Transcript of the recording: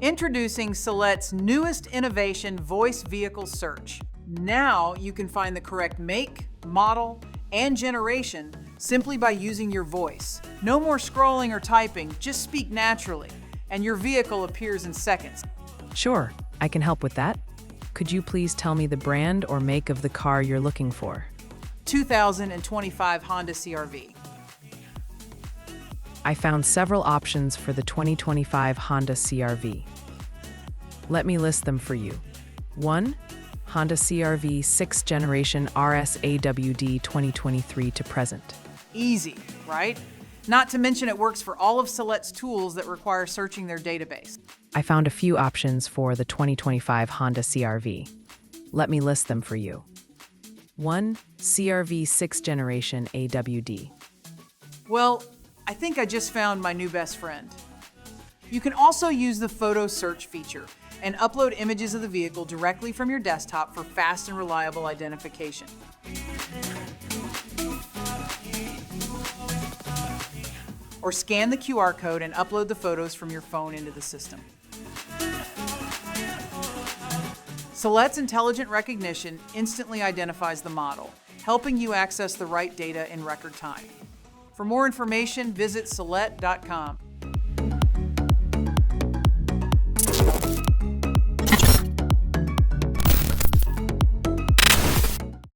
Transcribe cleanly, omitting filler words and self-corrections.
Introducing Celette's newest innovation, Voice Vehicle Search. Now you can find the correct make, model, and generation simply by using your voice. No more scrolling or typing, just speak naturally, and your vehicle appears in seconds. Sure, I can help with that. Could you please tell me the brand or make of the car you're looking for? 2025 Honda CR-V. I found several options for the 2025 Honda CR-V. Let me list them for you. 1. Honda CR-V 6th Generation RSAWD 2023 to present. Easy, right? Not to mention it works for all of Celette's tools that require searching their database. I found a few options for the 2025 Honda CR-V. Let me list them for you. 1. CR-V 6th Generation AWD. Well, I think I just found my new best friend. You can also use the photo search feature and upload images of the vehicle directly from your desktop for fast and reliable identification. Or scan the QR code and upload the photos from your phone into the system. Celette's intelligent recognition instantly identifies the model, helping you access the right data in record time. For more information, visit Celette.com.